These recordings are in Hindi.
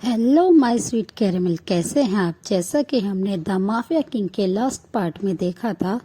हेलो माय स्वीट कैरेमल, कैसे हैं आप। जैसा कि हमने द माफिया किंग के लास्ट पार्ट में देखा था,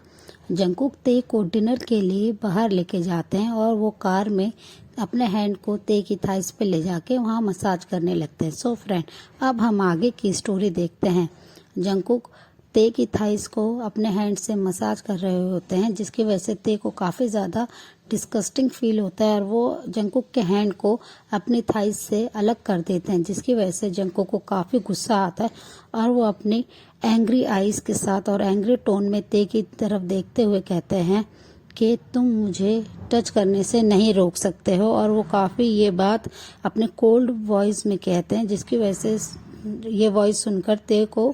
जंकुक ते को डिनर के लिए बाहर लेके जाते हैं और वो कार में अपने हैंड को ते की थाइस पे ले जाके वहाँ मसाज करने लगते हैं। सो फ्रेंड, अब हम आगे की स्टोरी देखते हैं। जंकुक ते की थाइस को अपने हैंड से मसाज कर रहे होते हैं, जिसकी वजह से ते को काफ़ी ज़्यादा डिस्गस्टिंग फील होता है और वो जंकुक के हैंड को अपनी थाइस से अलग कर देते हैं, जिसकी वजह से जंकुक को काफ़ी गुस्सा आता है और वो अपनी एंग्री आईज के साथ और एंग्री टोन में ते की तरफ देखते हुए कहते हैं कि तुम मुझे टच करने से नहीं रोक सकते हो। और वो काफ़ी ये बात अपने कोल्ड वॉइस में कहते हैं, जिसकी वजह से ये वॉइस सुनकर ते को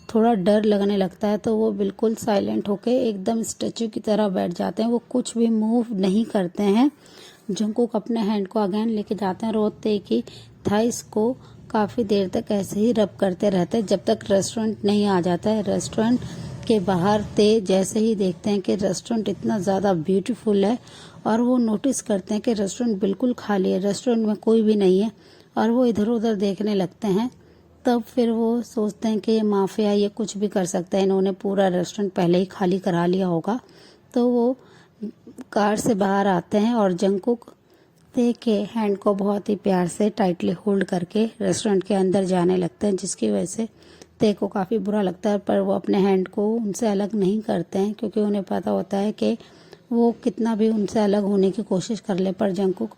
थोड़ा डर लगने लगता है। तो वो बिल्कुल साइलेंट होके एकदम स्टैचू की तरह बैठ जाते हैं, वो कुछ भी मूव नहीं करते हैं। जंकुक अपने हैंड को अगेन लेके जाते हैं, रोते की थाइस को काफ़ी देर तक ऐसे ही रब करते रहते हैं जब तक रेस्टोरेंट नहीं आ जाता है। रेस्टोरेंट के बाहर ते जैसे ही देखते हैं कि रेस्टोरेंट इतना ज़्यादा ब्यूटीफुल है और वो नोटिस करते हैं कि रेस्टोरेंट बिल्कुल खाली है, रेस्टोरेंट में कोई भी नहीं है और वो इधर उधर देखने लगते हैं। तब फिर वो सोचते हैं कि ये माफिया ये कुछ भी कर सकता है, इन्होंने पूरा रेस्टोरेंट पहले ही खाली करा लिया होगा। तो वो कार से बाहर आते हैं और जंकुक ते के हैंड को बहुत ही प्यार से टाइटली होल्ड करके रेस्टोरेंट के अंदर जाने लगते हैं, जिसकी वजह से ते को काफ़ी बुरा लगता है। पर वो अपने हैंड को उनसे अलग नहीं करते हैं, क्योंकि उन्हें पता होता है कि वो कितना भी उनसे अलग होने की कोशिश कर ले पर जंकुक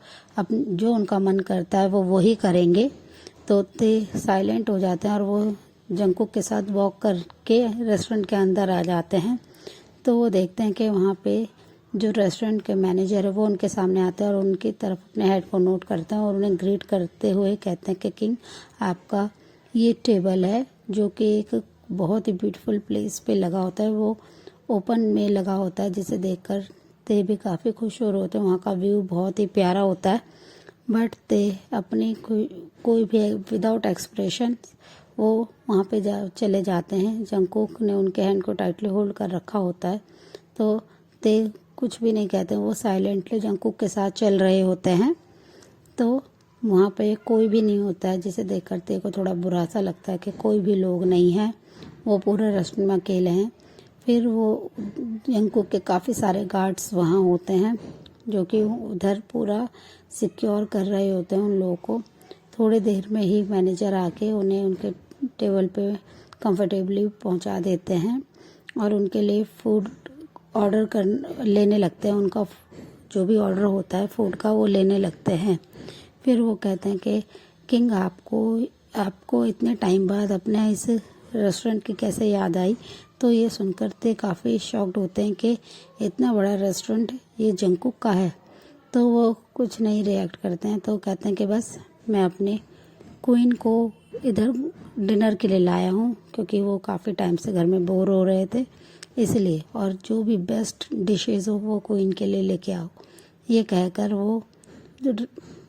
जो उनका मन करता है वो वही करेंगे। तो ते साइलेंट हो जाते हैं और वो जंकुक के साथ वॉक करके रेस्टोरेंट के अंदर आ जाते हैं। तो वो देखते हैं कि वहाँ पे जो रेस्टोरेंट के मैनेजर है वो उनके सामने आते हैं और उनकी तरफ अपने हेड को नोट करते हैं और उन्हें ग्रीट करते हुए कहते हैं कि किंग, आपका ये टेबल है जो कि एक बहुत ही ब्यूटीफुल प्लेस पे लगा होता है, वो ओपन में लगा होता है, जिसे देखकर ते भी काफ़ी खुश हो रहे होते हैं। वहाँ का व्यू बहुत ही प्यारा होता है। बट ते अपनी कोई भी विदाउट एक्सप्रेशन वो वहाँ पे चले जाते हैं। जंकुक ने उनके हैंड को टाइटली होल्ड कर रखा होता है, तो ते कुछ भी नहीं कहते, वो साइलेंटली जंकुक के साथ चल रहे होते हैं। तो वहाँ पे कोई भी नहीं होता है, जिसे देखकर ते को थोड़ा बुरा सा लगता है कि कोई भी लोग नहीं है, वो पूरे रेस्टोरेंट में अकेले हैं। फिर वो जंकुक के काफ़ी सारे गार्ड्स वहाँ होते हैं जो कि उधर पूरा सिक्योर कर रहे होते हैं उन लोगों को। थोड़ी देर में ही मैनेजर आके उन्हें उनके टेबल पे कंफर्टेबली पहुंचा देते हैं और उनके लिए फूड ऑर्डर कर लेने लगते हैं। उनका जो भी ऑर्डर होता है फूड का वो लेने लगते हैं। फिर वो कहते हैं कि किंग, आपको इतने टाइम बाद अपने इस रेस्टोरेंट की कैसे याद आई। तो ये सुनकर ते काफ़ी शॉक्ड होते हैं कि इतना बड़ा रेस्टोरेंट ये जंकुक का है। तो वो कुछ नहीं रिएक्ट करते हैं, तो कहते हैं कि बस मैं अपने क्वीन को इधर डिनर के लिए लाया हूँ, क्योंकि वो काफ़ी टाइम से घर में बोर हो रहे थे इसलिए, और जो भी बेस्ट डिशेज़ हो वो क्वीन के लिए लेके आओ। ये कहकर वो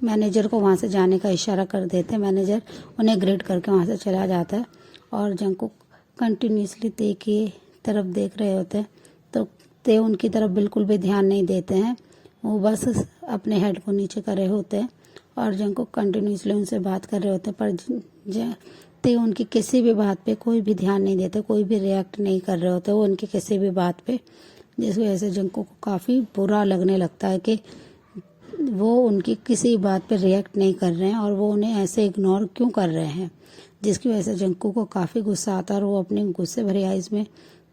मैनेजर को वहाँ से जाने का इशारा कर देते हैं। मैनेजर उन्हें ग्रेड करके वहाँ से चला जाता है और जंकुक कंटिन्यूसली ते की तरफ देख रहे होते हैं। तो ते उनकी तरफ बिल्कुल भी ध्यान नहीं देते हैं, वो बस अपने हेड को नीचे कर रहे होते हैं और जंकुक कंटिन्यूसली उनसे बात कर रहे होते हैं। पर ते उनकी किसी भी बात पे कोई भी ध्यान नहीं देते, कोई भी रिएक्ट नहीं कर रहे होते वो उनकी किसी भी बात पे, जिस वजह से जंकुक को काफ़ी बुरा लगने लगता है कि वो उनकी किसी बात पे रिएक्ट नहीं कर रहे हैं और वो उन्हें ऐसे इग्नोर क्यों कर रहे हैं, जिसकी वजह से जंकुक को काफ़ी गुस्सा आता है और वो अपनी गुस्से भरी आइज़ में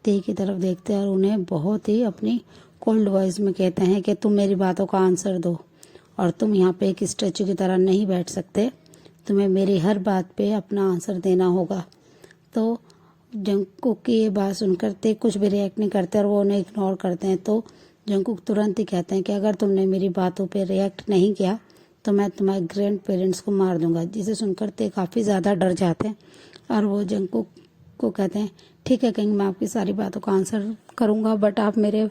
ते की तरफ देखते हैं और उन्हें बहुत ही अपनी कोल्ड वॉइस में कहते हैं कि तुम मेरी बातों का आंसर दो और तुम यहाँ पे एक स्टैचू की तरह नहीं बैठ सकते, तुम्हें मेरी हर बात पे अपना आंसर देना होगा। तो जंकुक की ये बात सुनकर ते कुछ भी रिएक्ट नहीं करते और वो उन्हें इग्नोर करते हैं। तो जंकुक तुरंत ही कहते हैं कि अगर तुमने मेरी बातों पे रिएक्ट नहीं किया तो मैं तुम्हारे ग्रैंड पेरेंट्स को मार दूंगा, जिसे सुनकर ते काफ़ी ज़्यादा डर जाते हैं और वो जंकुक को कहते हैं, ठीक है किंग, मैं आपकी सारी बातों का आंसर करूँगा, बट आप मेरे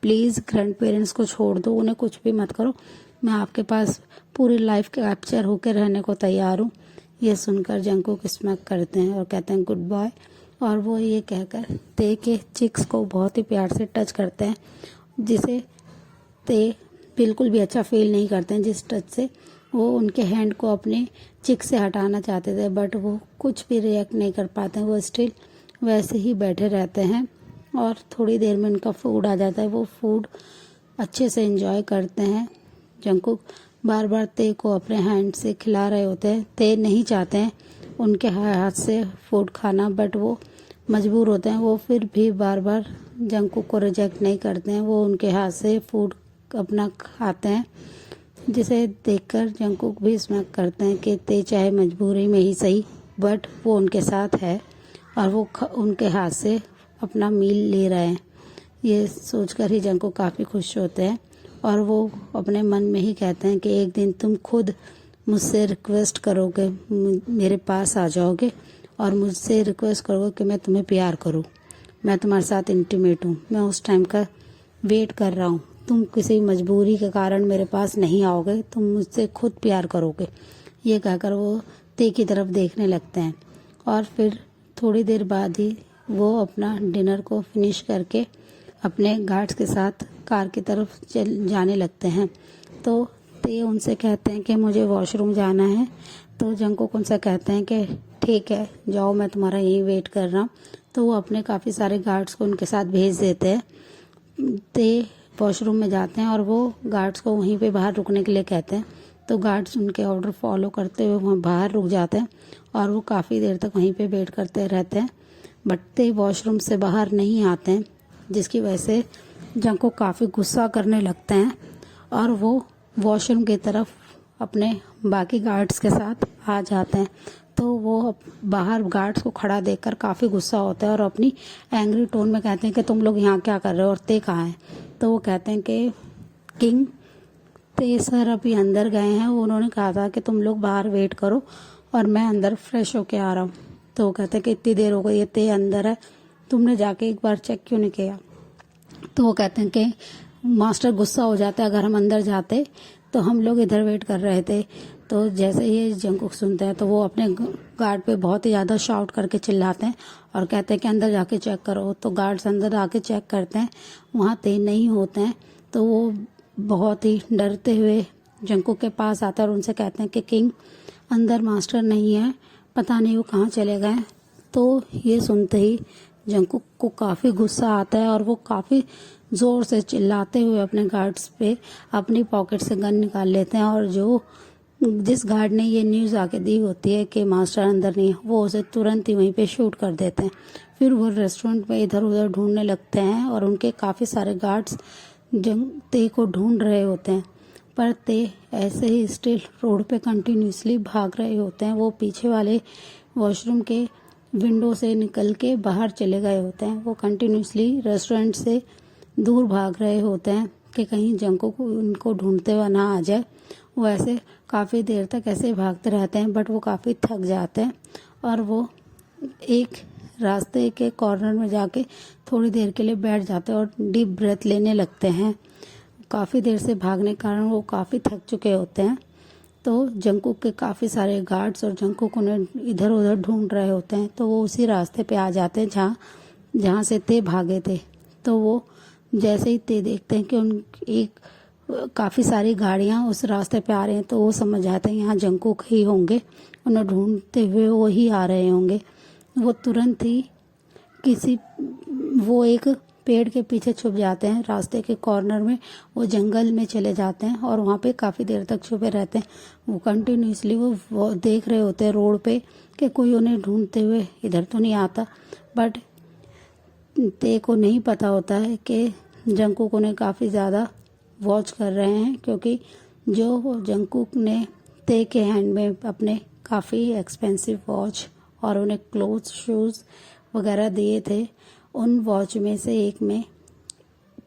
प्लीज़ ग्रैंड पेरेंट्स को छोड़ दो, उन्हें कुछ भी मत करो, मैं आपके पास पूरी लाइफ कैप्चर होकर रहने को तैयार हूँ। ये सुनकर जंकुक स्मैक करते हैं और कहते हैं गुड बाय, और वो ये कहकर ते के चिक्स को बहुत ही प्यार से टच करते हैं, जिसे ते बिल्कुल भी अच्छा फील नहीं करते हैं, जिस टच से वो उनके हैंड को अपने चिक से हटाना चाहते थे, बट वो कुछ भी रिएक्ट नहीं कर पाते हैं। वो स्टिल वैसे ही बैठे रहते हैं और थोड़ी देर में उनका फूड आ जाता है। वो फूड अच्छे से एंजॉय करते हैं। जंगकुक बार बार ते को अपने हैंड से खिला रहे होते हैं। ते नहीं चाहते हैं उनके हाथ से फूड खाना, बट वो मजबूर होते हैं। वो फिर भी बार बार जंगकुक को रिजेक्ट नहीं करते हैं। वो उनके हाथ से फूड अपना खाते हैं, जिसे देखकर जंगकुक भी स्मैक करते हैं कि ते चाहे मजबूरी में ही सही, बट वो उनके साथ है और वो उनके हाथ से अपना मील ले रहे हैं। ये सोचकर ही जंगकुक काफ़ी खुश होते हैं और वो अपने मन में ही कहते हैं कि एक दिन तुम खुद मुझसे रिक्वेस्ट करोगे, मेरे पास आ जाओगे और मुझसे रिक्वेस्ट करोगे कि मैं तुम्हें प्यार करूं, मैं तुम्हारे साथ इंटीमेट हूं। मैं उस टाइम का वेट कर रहा हूं। तुम किसी मजबूरी के कारण मेरे पास नहीं आओगे, तुम मुझसे खुद प्यार करोगे। ये कहकर वो ते की तरफ देखने लगते हैं और फिर थोड़ी देर बाद ही वो अपना डिनर को फिनिश करके अपने गार्ड्स के साथ कार की तरफ जाने लगते हैं। तो ते उनसे कहते हैं कि मुझे वॉशरूम जाना है। तो जंगकुक उनसे कहते हैं कि ठीक है जाओ, मैं तुम्हारा यहीं वेट कर रहा हूँ। तो वो अपने काफ़ी सारे गार्ड्स को उनके साथ भेज देते हैं। ते वॉशरूम में जाते हैं और वो गार्ड्स को वहीं पे बाहर रुकने के लिए कहते हैं। तो गार्ड्स उनके ऑर्डर फॉलो करते हुए वहाँ बाहर रुक जाते हैं और वो काफ़ी देर तक वहीं पे वेट करते रहते हैं, बट ते वॉशरूम से बाहर नहीं आते हैं, जिसकी वजह से जंगकुक काफ़ी गुस्सा करने लगते हैं और वो वॉशरूम की तरफ अपने बाकी गार्ड्स के साथ आ जाते हैं। तो वो बाहर गार्ड्स को खड़ा देखकर काफ़ी गुस्सा होता है और अपनी एंग्री टोन में कहते हैं कि तुम लोग यहाँ क्या कर रहे हो और ते कहाँ हैं। तो वो कहते हैं कि किंग, ते सर अभी अंदर गए हैं, उन्होंने कहा था कि तुम लोग बाहर वेट करो और मैं अंदर फ्रेश होके आ रहा हूँ। तो वो कहते हैं कि इतनी देर हो गई है, ते अंदर है, तुमने जाके एक बार चेक क्यों नहीं किया। तो वो कहते हैं कि मास्टर गुस्सा हो जाता है, अगर हम अंदर जाते तो हम लोग इधर वेट कर रहे थे। तो जैसे ही जंगकुक सुनते हैं तो वो अपने गार्ड पे बहुत ही ज़्यादा शाउट करके चिल्लाते हैं और कहते हैं कि अंदर जाके चेक करो। तो गार्ड्स अंदर आके चेक करते हैं, वहाँ ते नहीं होते हैं। तो वो बहुत ही डरते हुए जंगकुक के पास आते हैं और उनसे कहते हैं कि किंग, अंदर मास्टर नहीं है, पता नहीं वो कहाँ चले गए। तो ये सुनते ही जंगकुक को काफ़ी गुस्सा आता है और वो काफ़ी ज़ोर से चिल्लाते हुए अपने गार्ड्स पे अपनी पॉकेट से गन निकाल लेते हैं और जिस गार्ड ने ये न्यूज़ आके दी होती है कि मास्टर अंदर नहीं है, वो उसे तुरंत ही वहीं पे शूट कर देते हैं। फिर वो रेस्टोरेंट में इधर उधर ढूंढने लगते हैं और उनके काफ़ी सारे गार्ड्स ते को ढूंढ रहे होते हैं, पर ते ऐसे ही स्टिल रोड पे कंटिन्यूसली भाग रहे होते हैं। वो पीछे वाले वॉशरूम के विंडो से निकल के बाहर चले गए होते हैं। वो कंटिन्यूसली रेस्टोरेंट से दूर भाग रहे होते हैं कि कहीं जंगकुक उनको ढूंढते हुए ना आ जाए। वो ऐसे काफ़ी देर तक ऐसे भागते रहते हैं, बट वो काफ़ी थक जाते हैं और वो एक रास्ते के कॉर्नर में जाके थोड़ी देर के लिए बैठ जाते हैं और डीप ब्रेथ लेने लगते हैं। काफ़ी देर से भागने के कारण वो काफ़ी थक चुके होते हैं। तो जंगकुक के काफ़ी सारे गार्ड्स और जंगकुक उन्हें इधर उधर ढूंढ रहे होते हैं। तो वो उसी रास्ते पे आ जाते हैं जहाँ से ते भागे थे। तो वो जैसे ही ते देखते हैं कि काफ़ी सारी गाड़ियाँ उस रास्ते पे आ रही हैं, तो वो समझ जाते हैं यहाँ जंगकुक ही होंगे, उन्हें ढूंढते हुए वो ही आ रहे होंगे। वो तुरंत ही वो एक पेड़ के पीछे छुप जाते हैं। रास्ते के कॉर्नर में वो जंगल में चले जाते हैं और वहाँ पे काफ़ी देर तक छुपे रहते हैं। वो कंटिन्यूसली वो देख रहे होते हैं रोड पे कि कोई उन्हें ढूंढते हुए इधर तो नहीं आता, बट ते को नहीं पता होता है कि जंगकुक उन्हें काफ़ी ज़्यादा वॉच कर रहे हैं, क्योंकि जो जंगकुक ने ते के हैंड में अपने काफ़ी एक्सपेंसिव वॉच और उन्हें क्लोथ्स शूज़ वगैरह दिए थे, उन वॉच में से एक में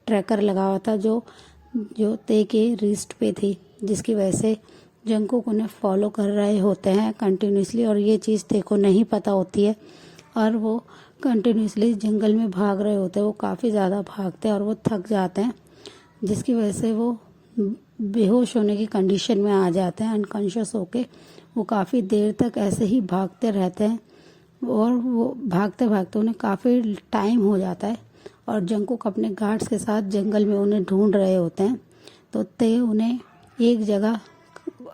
ट्रैकर लगा हुआ था जो ते के रिस्ट पे थी, जिसकी वजह से जंगकुक उन्हें फॉलो कर रहे होते हैं कंटिन्यूसली और ये चीज़ ते को नहीं पता होती है और वो कंटिन्यूसली जंगल में भाग रहे होते हैं। वो काफ़ी ज़्यादा भागते हैं और वो थक जाते हैं, जिसकी वजह से वो बेहोश होने की कंडीशन में आ जाते हैं। अनकॉन्शियस होके वो काफ़ी देर तक ऐसे ही भागते रहते हैं और वो भागते भागते उन्हें काफ़ी टाइम हो जाता है और जंगकुक अपने गार्ड्स के साथ जंगल में उन्हें ढूंढ रहे होते हैं। तो ते उन्हें एक जगह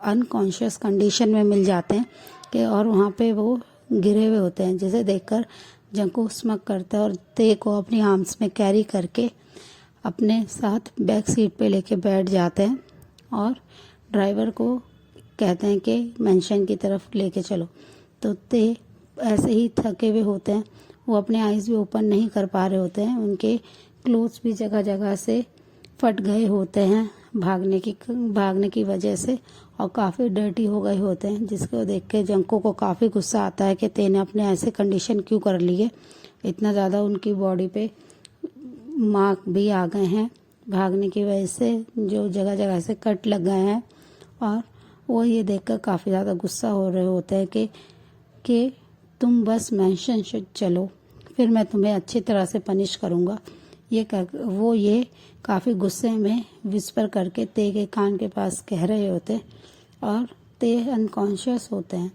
अनकॉन्शियस कंडीशन में मिल जाते हैं कि और वहाँ पे वो गिरे हुए होते हैं, जिसे देखकर जंकुक स्मग करता है और ते को अपनी आर्म्स में कैरी करके अपने साथ बैक सीट पे लेके बैठ जाते हैं और ड्राइवर को कहते हैं कि मेंशन की तरफ लेके चलो। तो ते ऐसे ही थके हुए होते हैं, वो अपने आईज भी ओपन नहीं कर पा रहे होते हैं, उनके क्लोथ्स भी जगह जगह से फट गए होते हैं भागने की वजह से और काफ़ी डर्टी हो गए होते हैं, जिसको देख के जंकुक को काफ़ी गुस्सा आता है कि तेने अपने ऐसे कंडीशन क्यों कर ली है। इतना ज़्यादा उनकी बॉडी पे मार्क भी आ गए हैं भागने की वजह से, जो जगह जगह से कट लग गए हैं और वो ये देखकर काफ़ी ज़्यादा गुस्सा हो रहे होते हैं कि तुम बस मेंशन से चलो, फिर मैं तुम्हें अच्छी तरह से पनिश करूँगा। वो ये काफ़ी गुस्से में विस्पर करके ते के कान के पास कह रहे होते और ते अनकॉन्शियस होते हैं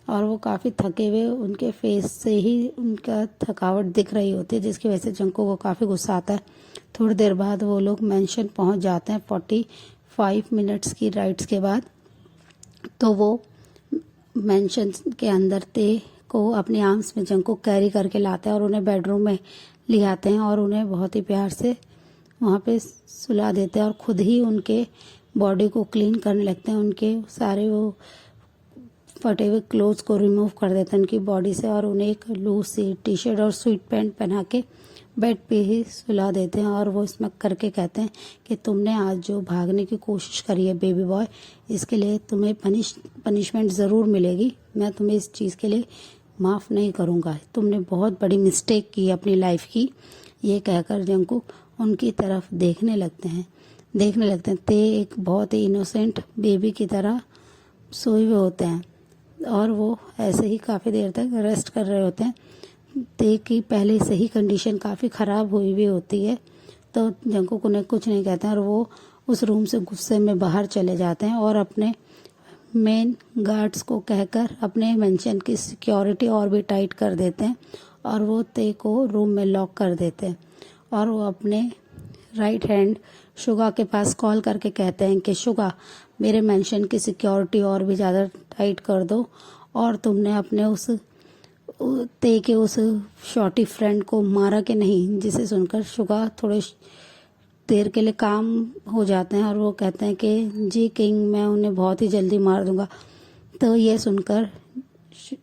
और वो काफ़ी थके हुए, उनके फेस से ही उनका थकावट दिख रही होती है, जिसकी वजह से जंकुक को काफ़ी गुस्सा आता है। थोड़ी देर बाद वो लोग मेंशन पहुंच जाते हैं 45 मिनट्स की राइड्स के बाद। तो वो मेंशन के अंदर ते को अपने आर्म्स में जंकुक कैरी करके लाते हैं और उन्हें बेडरूम में ले आते हैं और उन्हें बहुत ही प्यार से वहाँ पे सुला देते हैं और खुद ही उनके बॉडी को क्लीन करने लगते हैं। उनके सारे वो फटे हुए क्लोथ्स को रिमूव कर देते हैं उनकी बॉडी से और उन्हें एक लूज सी टी शर्ट और स्वीट पैंट पहना के बेड पे ही सुला देते हैं और वो स्मग करके कहते हैं कि तुमने आज जो भागने की कोशिश करी है बेबी बॉय, इसके लिए तुम्हें पनिशमेंट ज़रूर मिलेगी। मैं तुम्हें इस चीज़ के लिए माफ़ नहीं करूँगा, तुमने बहुत बड़ी मिस्टेक की अपनी लाइफ की। ये कहकर जंकुक उनकी तरफ देखने लगते हैं। ते एक बहुत ही इनोसेंट बेबी की तरह सोए हुए होते हैं और वो ऐसे ही काफ़ी देर तक रेस्ट कर रहे होते हैं। ते की पहले से ही कंडीशन काफ़ी ख़राब हुई हुई होती है, तो जंकुक उन्हें कुछ नहीं कहते हैं और वो उस रूम से गुस्से में बाहर चले जाते हैं और अपने मेन गार्ड्स को कहकर अपने मेंशन की सिक्योरिटी और भी टाइट कर देते हैं और वो ते को रूम में लॉक कर देते हैं और वो अपने राइट हैंड शुगा के पास कॉल करके कहते हैं कि शुगा, मेरे मेंशन की सिक्योरिटी और भी ज़्यादा टाइट कर दो और तुमने अपने उस ते के उस शॉर्टी फ्रेंड को मारा कि नहीं। जिसे सुनकर शुगा थोड़े देर के लिए काम हो जाते हैं और वो कहते हैं कि जी किंग, मैं उन्हें बहुत ही जल्दी मार दूंगा। तो ये सुनकर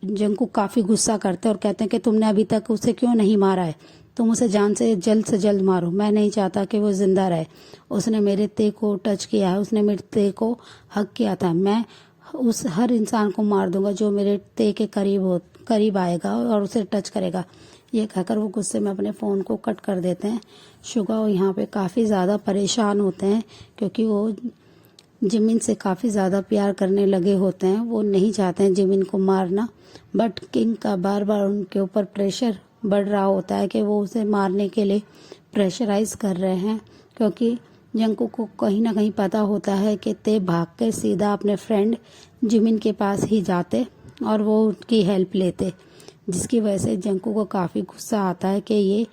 जंकुक काफ़ी गुस्सा करते हैं और कहते हैं कि तुमने अभी तक उसे क्यों नहीं मारा है, तुम उसे जान से जल्द मारो, मैं नहीं चाहता कि वो जिंदा रहे। उसने मेरे ते को टच किया है, उसने मेरे ते को हक किया था, मैं उस हर इंसान को मार दूंगा जो मेरे ते के करीब आएगा और उसे टच करेगा। ये कहकर वो गुस्से में अपने फ़ोन को कट कर देते हैं। शुगा यहाँ पे काफ़ी ज़्यादा परेशान होते हैं क्योंकि वो जिमिन से काफ़ी ज़्यादा प्यार करने लगे होते हैं। वो नहीं चाहते हैं जिमिन को मारना, बट किंग का बार बार उनके ऊपर प्रेशर बढ़ रहा होता है कि वो उसे मारने के लिए प्रेशराइज कर रहे हैं, क्योंकि जंकुक को कहीं ना कहीं पता होता है कि ते भाग के सीधा अपने फ्रेंड जिमिन के पास ही जाते और वो उनकी हेल्प लेते, जिसकी वजह से जंकुक को काफ़ी गुस्सा आता है कि ये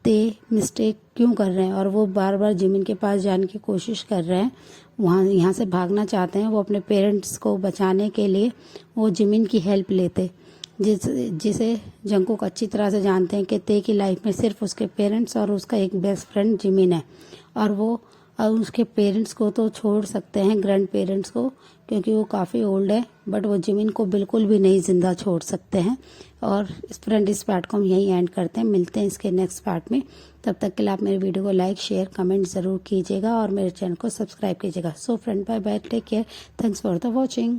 ते मिस्टेक क्यों कर रहे हैं और वो बार बार जिमिन के पास जाने की कोशिश कर रहे हैं, यहाँ से भागना चाहते हैं। वो अपने पेरेंट्स को बचाने के लिए वो जिमिन की हेल्प लेते, जिसे जंकुक अच्छी तरह से जानते हैं कि ते की लाइफ में सिर्फ उसके पेरेंट्स और उसका एक बेस्ट फ्रेंड जिमिन है और वो उसके पेरेंट्स को तो छोड़ सकते हैं, ग्रैंड पेरेंट्स को, क्योंकि वो काफ़ी ओल्ड है, बट वो जिमिन को बिल्कुल भी नहीं जिंदा छोड़ सकते हैं। और इस पार्ट को हम यहीं एंड करते हैं, मिलते हैं इसके नेक्स्ट पार्ट में। तब तक के लिए आप मेरे वीडियो को लाइक शेयर कमेंट ज़रूर कीजिएगा और मेरे चैनल को सब्सक्राइब कीजिएगा। So friend, bye bye, take care, thanks for the watching.